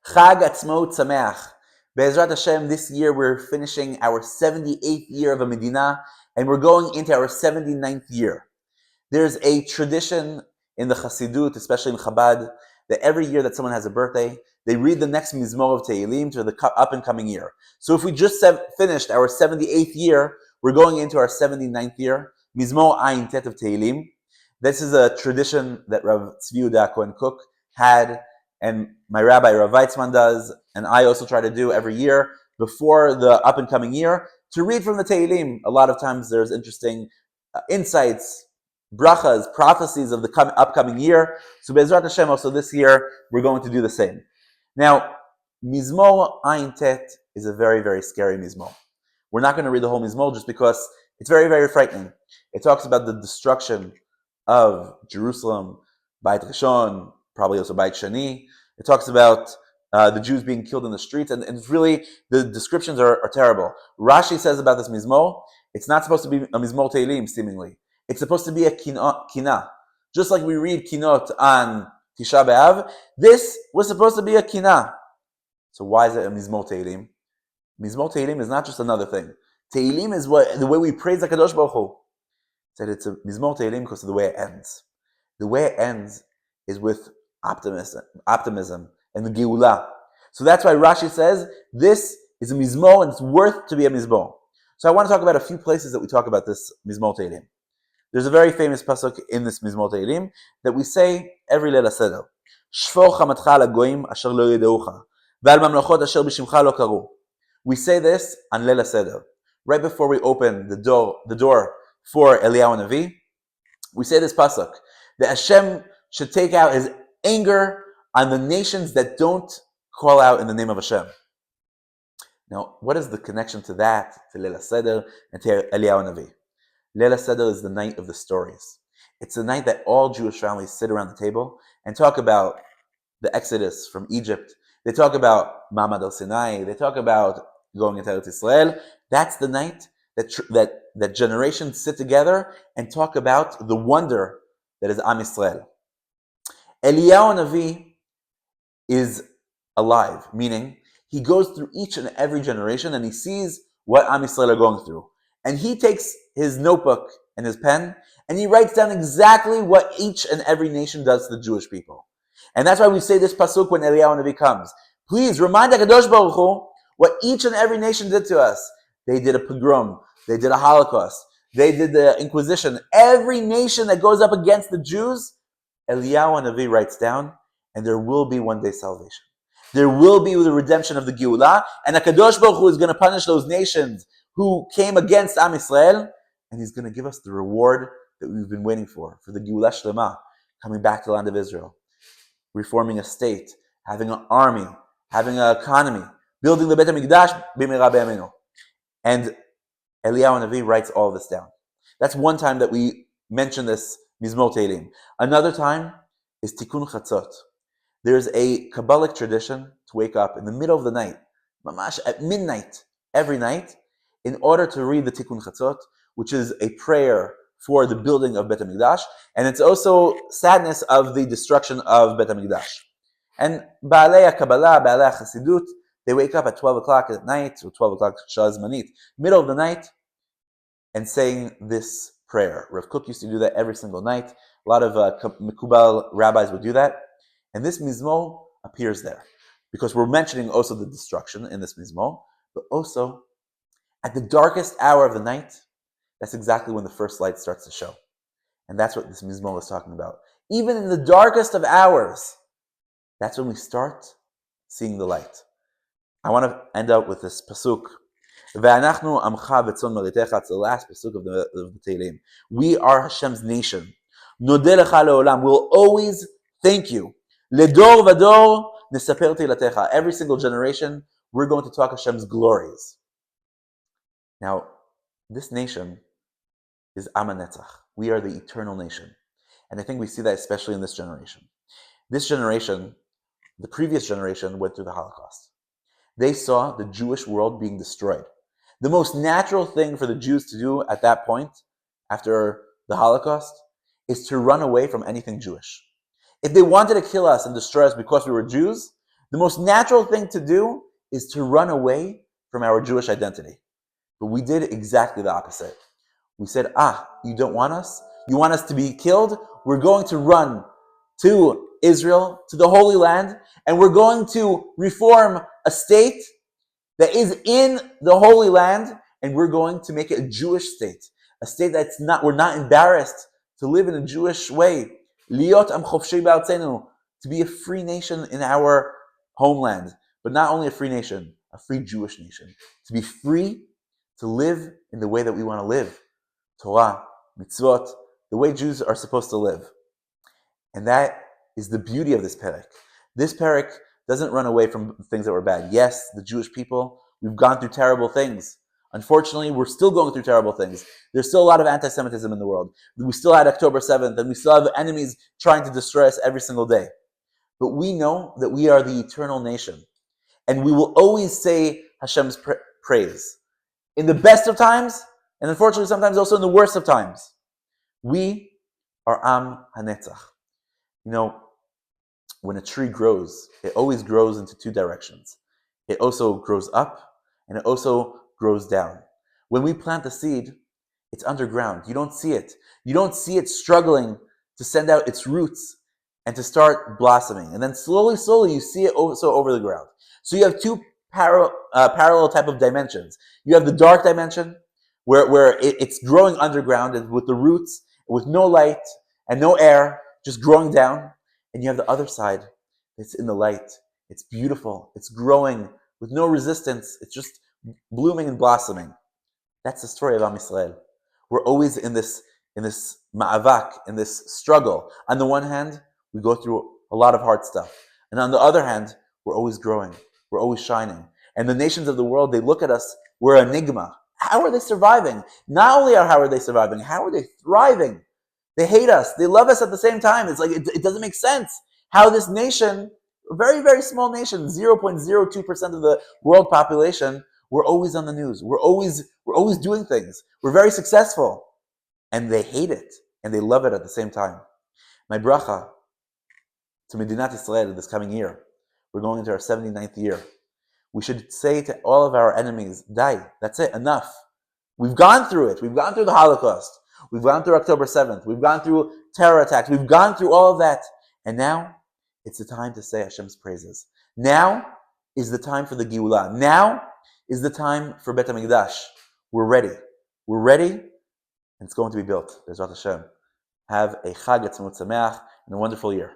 Chag Atzmaut Sameach. Be'ezrat Hashem, this year we're finishing our 78th year of a Medina, and we're going into our 79th year. There's a tradition in the Chassidut, especially in Chabad, that every year that someone has a birthday, they read the next Mizmor of Tehillim to the up and coming year. So if we just finished our 78th year, we're going into our 79th year, Mizmor Ayin Tet of Tehillim. This is a tradition that Rav Tzvi Yehuda Cohen Cook had, and my rabbi Rav Weitzman does, and I also try to do every year before the up and coming year, to read from the Tehillim. A lot of times there's interesting insights, brachas, prophecies of the upcoming year. So Be'ezrat Hashem, also this year, we're going to do the same. Now, Mizmor Ayin Tet is a very, very scary Mizmor. We're not going to read the whole Mizmor just because it's very, very frightening. It talks about the destruction of Jerusalem, Beit Rishon, probably also Beit Shani. It talks about the Jews being killed in the streets, and really, the descriptions are terrible. Rashi says about this Mizmor, it's not supposed to be a Mizmor Tehillim, seemingly. It's supposed to be a kinah. Just like we read kinot on Tisha B'Av, this was supposed to be a kinah. So why is it a Mizmor Tehillim? Mizmor Tehillim is not just another thing. Tehillim is the way we praise HaKadosh Baruch Hu. Said it's a Mizmor Tehillim because of the way it ends. The way it ends is with optimism and the Geulah. So that's why Rashi says this is a Mizmor and it's worth to be a Mizmor. So I want to talk about a few places that we talk about this Mizmor Tehillim. There's a very famous pasuk in this Mizmor Tehillim that we say every Leil HaSeder. Shfor chamatcha al hagoyim asher lo yedeucha ve'al mamlachot asher b'shimcha lo karu. We say this on Leil HaSeder. Right before we open the door for Eliyahu Navi, we say this pasuk, that Hashem should take out his anger on the nations that don't call out in the name of Hashem. Now, what is the connection to that, to Leil HaSeder and to Eliyahu Navi? Leil HaSeder is the night of the stories. It's the night that all Jewish families sit around the table and talk about the Exodus from Egypt. They talk about Ma'amad al Sinai. They talk about going into Eretz Yisrael. That's the night that generations sit together and talk about the wonder that is Am Yisrael. Eliyahu Navi is alive, meaning he goes through each and every generation and he sees what Am Yisrael are going through. And he takes his notebook and his pen and he writes down exactly what each and every nation does to the Jewish people. And that's why we say this pasuk when Eliyahu Navi comes. Please remind HaKadosh Baruch Hu what each and every nation did to us. They did a pogrom. They did a Holocaust. They did the Inquisition. Every nation that goes up against the Jews, Eliyahu Navi writes down, and there will be one day salvation. There will be the redemption of the Geulah, and HaKadosh Baruch Hu is going to punish those nations who came against Am Yisrael, and he's going to give us the reward that we've been waiting for the Geulah Shlema, coming back to the land of Israel, reforming a state, having an army, having an economy, building the Beit HaMikdash b'meira b'yameinu. And Eliyahu Navi writes all this down. That's one time that we mention this Mizmor Tehillim. Another time is Tikkun Chatzot. There's a Kabbalic tradition to wake up in the middle of the night, mamash at midnight, every night, in order to read the Tikkun Chatzot, which is a prayer for the building of Beit HaMikdash, and it's also sadness of the destruction of Beit HaMikdash. And Ba'alei HaKabbalah, Ba'alei HaChassidut, they wake up at 12 o'clock at night, or 12 o'clock Shah Zmanit, middle of the night, and saying this prayer. Rav Kook used to do that every single night. A lot of Mekubal rabbis would do that. And this Mizmor appears there. Because we're mentioning also the destruction in this Mizmor, but also at the darkest hour of the night, that's exactly when the first light starts to show. And that's what this Mizmor is talking about. Even in the darkest of hours, that's when we start seeing the light. I want to end up with this pasuk. Ve'anachnu amcha v'tzon meritecha. It's the last pasuk of the Tehillim. We are Hashem's nation. Nodeh lecha leolam. We'll always thank you. Ledor v'dor nesaper teilatecha. Every single generation, we're going to talk Hashem's glories. Now, this nation is Am HaNetzach. We are the eternal nation. And I think we see that especially in this generation. This generation, the previous generation, went through the Holocaust. They saw the Jewish world being destroyed. The most natural thing for the Jews to do at that point, after the Holocaust, is to run away from anything Jewish. If they wanted to kill us and destroy us because we were Jews, The most natural thing to do is to run away from our Jewish identity. But we did exactly the opposite. We said, you don't want us? You want us to be killed? We're going to run to Israel, to the Holy Land, and we're going to reform a state that is in the Holy Land, and we're going to make it a Jewish state. A state that's not, we're not embarrassed to live in a Jewish way. Liot am chofshei ba'artzenu, to be a free nation in our homeland. But not only a free nation, a free Jewish nation. To be free to live in the way that we want to live. Torah, mitzvot, the way Jews are supposed to live. And that is the beauty of this perek. This perek doesn't run away from things that were bad. Yes, the Jewish people, we've gone through terrible things. Unfortunately, we're still going through terrible things. There's still a lot of anti-Semitism in the world. We still had October 7th, and we still have enemies trying to destroy us every single day. But we know that we are the eternal nation. And we will always say Hashem's praise. In the best of times, and unfortunately sometimes also in the worst of times. We are Am HaNetzach. You know, when a tree grows, it always grows into two directions. It also grows up, and it also grows down. When we plant a seed, it's underground. You don't see it. You don't see it struggling to send out its roots and to start blossoming. And then slowly, you see it also over the ground. So you have two parallel type of dimensions. You have the dark dimension, where it's growing underground and with the roots, with no light and no air, just growing down. And you have the other side that's in the light. It's beautiful. It's growing with no resistance. It's just blooming and blossoming. That's the story of Am Yisrael. We're always in this ma'avak, in this struggle. On the one hand, we go through a lot of hard stuff. And on the other hand, we're always growing. We're always shining. And the nations of the world, they look at us, we're an enigma. How are they surviving? Not only how are they surviving, how are they thriving? They hate us. They love us at the same time. It's like, it doesn't make sense how this nation, a very, very small nation, 0.02% of the world population, we're always on the news. We're always doing things. We're very successful. And they hate it. And they love it at the same time. My bracha to Medinat Yisrael this coming year. We're going into our 79th year. We should say to all of our enemies, Dai, that's it, enough. We've gone through it. We've gone through the Holocaust. We've gone through October 7th. We've gone through terror attacks. We've gone through all of that. And now, it's the time to say Hashem's praises. Now is the time for the Geulah. Now is the time for Bet HaMikdash. We're ready. We're ready, and it's going to be built. Bezrat Hashem. Have a Chag Etzemut Sameach and a wonderful year.